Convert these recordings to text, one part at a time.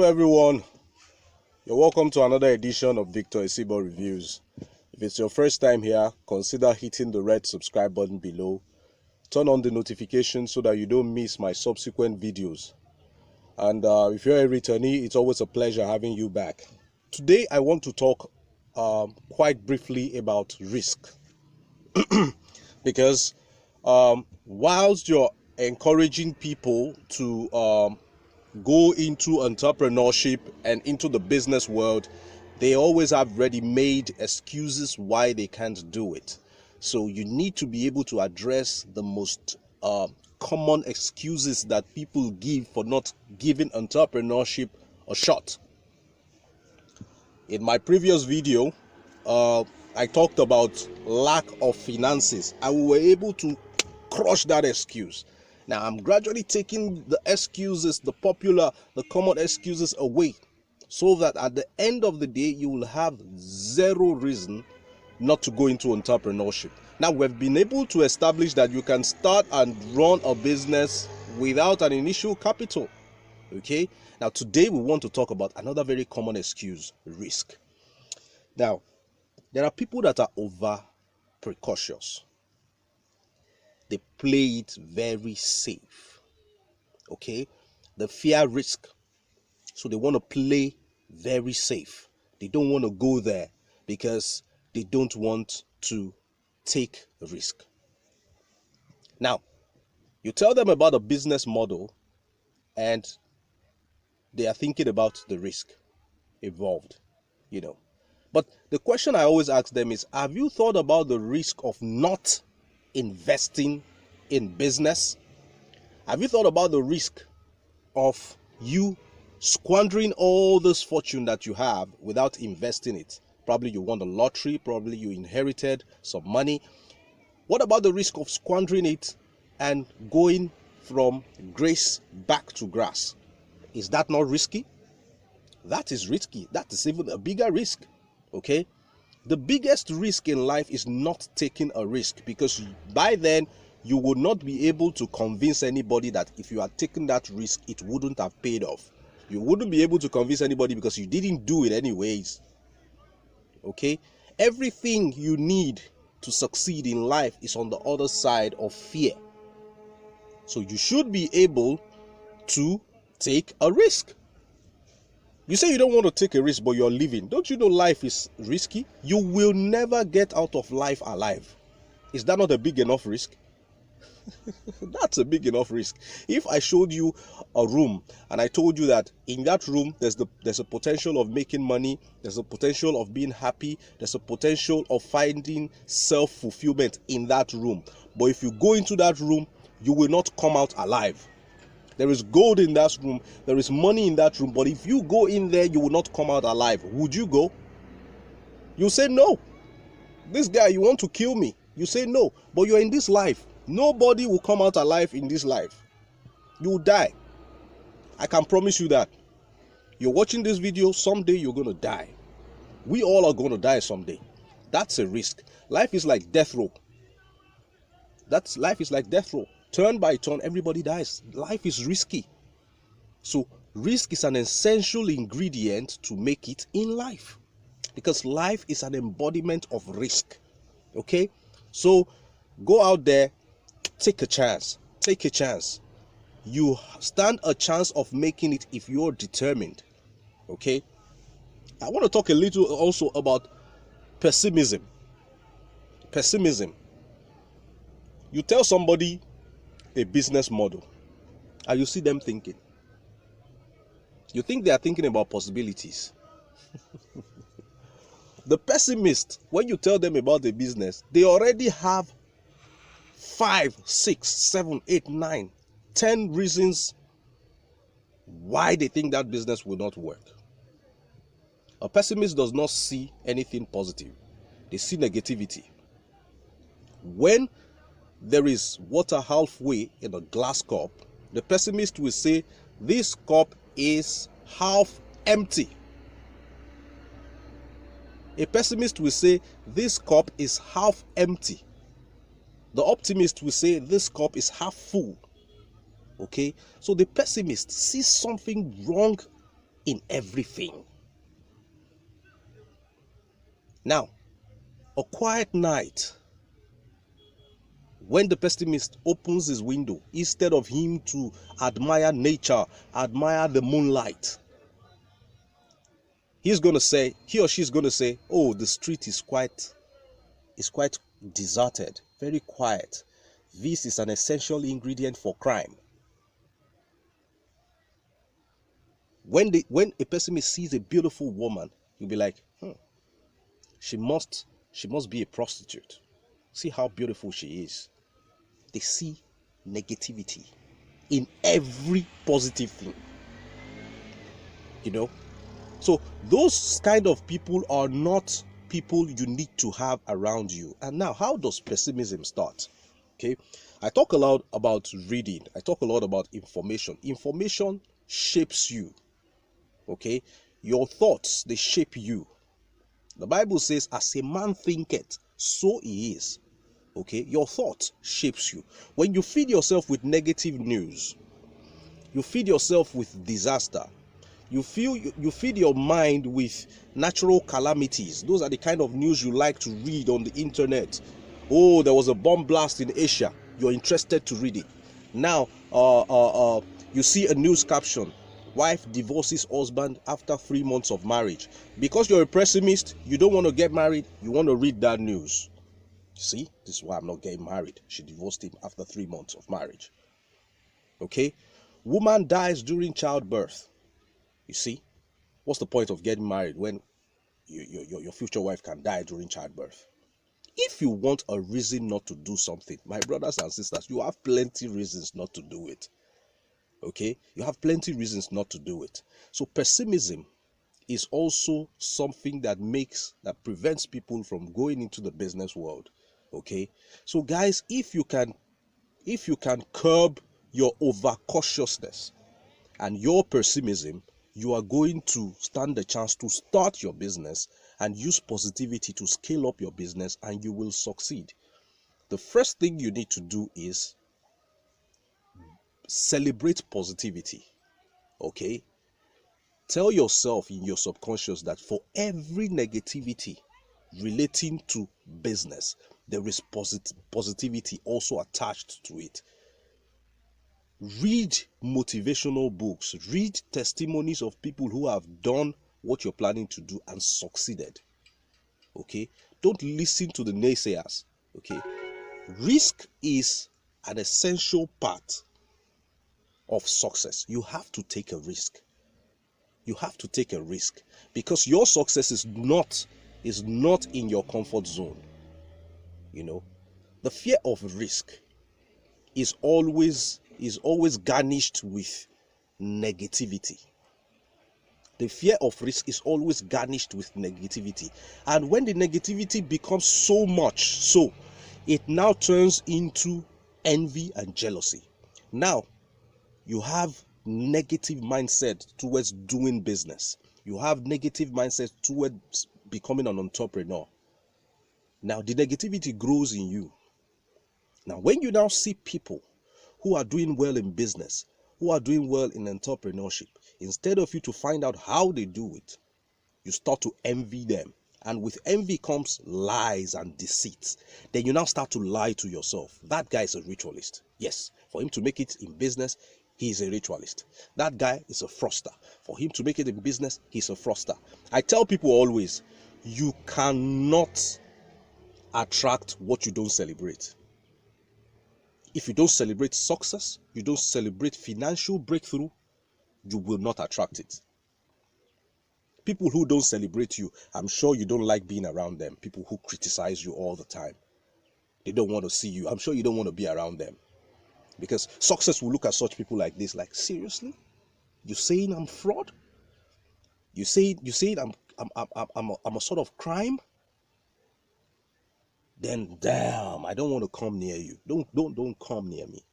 Hello everyone, you're welcome to another edition of Victor Isibo Reviews. If it's your first time here, consider hitting the red subscribe button below. Turn on the notification so that you don't miss my subsequent videos. And if you're a returnee, it's always a pleasure having you back. Today I want to talk quite briefly about risk. Because whilst you're encouraging people to go into entrepreneurship and into the business world, they always have ready-made excuses why they can't do it. So you need to be able to address the most common excuses that people give for not giving entrepreneurship a shot. In my previous video, I talked about lack of finances, and we were able to crush that excuse. Now I'm gradually taking the excuses, the common excuses away, so that at the end of the day you will have zero reason not to go into entrepreneurship. Now we've been able to establish that you can start and run a business without an initial capital. Okay, now today we want to talk about another very common excuse: risk. Now there are people that are over precautious. They play it very safe. Okay, they fear risk, so they want to play very safe. They don't want to go there because they don't want to take a risk. Now you tell them about a business model and they are thinking about the risk involved, but the question I always ask them is, have you thought about the risk of not investing in business? Have you thought about the risk of you squandering all this fortune that you have without investing it? Probably you won the lottery, probably you inherited some money. What about the risk of squandering it and going from grace back to grass? Is that not risky? That is risky. That is even a bigger risk. Okay, the biggest risk in life is not taking a risk, because by then you would not be able to convince anybody that if you had taken that risk it wouldn't have paid off. You wouldn't be able to convince anybody because you didn't do it anyways. Okay, everything you need to succeed in life is on the other side of fear. So you should be able to take a risk. You say you don't want to take a risk, but you're living. Don't you know life is risky? You will never get out of life alive. Is that not a big enough risk? That's a big enough risk. If I showed you a room and I told you that in that room there's a potential of making money, there's a potential of being happy, there's a potential of finding self-fulfillment in that room, but if you go into that room you will not come out alive. There is gold in that room, there is money in that room, but if you go in there you will not come out alive. Would you go? You say no. This guy, you want to kill me. You say no, but you're in this life. Nobody will come out alive in this life. You will die. I can promise you that. You're watching this video, someday you're going to die. We all are going to die someday. That's a risk. Life is like death row. Life is like death row. Turn by turn, everybody dies. Life is risky. So risk is an essential ingredient to make it in life, because life is an embodiment of risk. Okay, so go out there, take a chance. Take a chance. You stand a chance of making it if you're determined. Okay, I want to talk a little also about pessimism. Pessimism. You tell somebody a business model and you see them thinking. You think they are thinking about possibilities. The pessimist, when you tell them about the business, they already have 5, 6, 7, 8, 9, 10 reasons why they think that business will not work. A pessimist does not see anything positive. They see negativity. When there is water halfway in a glass cup, the pessimist will say this cup is half empty. A pessimist will say this cup is half empty. The optimist will say this cup is half full. Okay, so the pessimist sees something wrong in everything. Now, a quiet night, when the pessimist opens his window, instead of him to admire nature, admire the moonlight, he or she's going to say, oh, the street is quite deserted, very quiet. This is an essential ingredient for crime. When a pessimist sees a beautiful woman, he'll be like, she must be a prostitute. See how beautiful she is. They see negativity in every positive thing. So those kind of people are not people you need to have around you. And now, how does pessimism start? Okay, I talk a lot about reading. I talk a lot about information. Information shapes you. Okay, your thoughts, they shape you. The Bible says, as a man thinketh, so he is. Okay, your thought shapes you. When you feed yourself with negative news, you feed yourself with disaster, you feed your mind with natural calamities. Those are the kind of news you like to read on the internet. Oh, there was a bomb blast in Asia. You're interested to read it. Now, you see a news caption: wife divorces husband after 3 months of marriage. Because you're a pessimist, you don't want to get married, you want to read that news. See, this is why I'm not getting married. She divorced him after 3 months of marriage. Okay, woman dies during childbirth. You see, what's the point of getting married when your future wife can die during childbirth? If you want a reason not to do something, my brothers and sisters, you have plenty reasons not to do it. Okay, you have plenty reasons not to do it. So pessimism is also something that prevents people from going into the business world. Okay, so guys, if you can curb your overcautiousness and your pessimism, you are going to stand the chance to start your business and use positivity to scale up your business, and you will succeed. The first thing you need to do is celebrate positivity. Okay, tell yourself in your subconscious that for every negativity relating to business, there is positivity also attached to it. Read motivational books, read testimonies of people who have done what you're planning to do and succeeded. Okay, don't listen to the naysayers. Okay, risk is an essential part of success. You have to take a risk. You have to take a risk because your success is not in your comfort zone. The fear of risk is always garnished with negativity. The fear of risk is always garnished with negativity. And when the negativity becomes so much so, it now turns into envy and jealousy. Now, you have negative mindset towards doing business. You have negative mindset towards becoming an entrepreneur. Now, the negativity grows in you. Now, when you now see people who are doing well in business, who are doing well in entrepreneurship, instead of you to find out how they do it, you start to envy them. And with envy comes lies and deceits. Then you now start to lie to yourself. That guy is a ritualist. Yes, for him to make it in business, he is a ritualist. That guy is a fraudster. For him to make it in business, he's a fraudster. I tell people always, you cannot attract what you don't celebrate. If you don't celebrate success, you don't celebrate financial breakthrough, you will not attract it. People who don't celebrate you, I'm sure you don't like being around them. People who criticize you all the time, they don't want to see you. I'm sure you don't want to be around them. Because success will look at such people like this, like, seriously? You saying I'm fraud? You saying I'm a sort of crime? Then damn, I don't want to come near you. Don't come near me.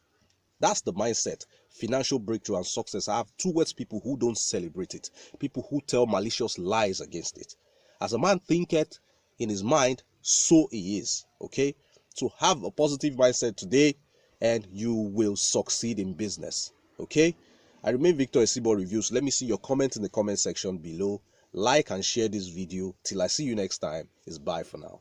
That's the mindset. Financial breakthrough and success have towards people who don't celebrate it, people who tell malicious lies against it. As a man thinketh in his mind, so he is. Okay, so have a positive mindset today and you will succeed in business. Okay, I remain Victor Esibo Reviews. Let me see your comments in the comment section below. Like and share this video. Till I see you next time. It's bye for now.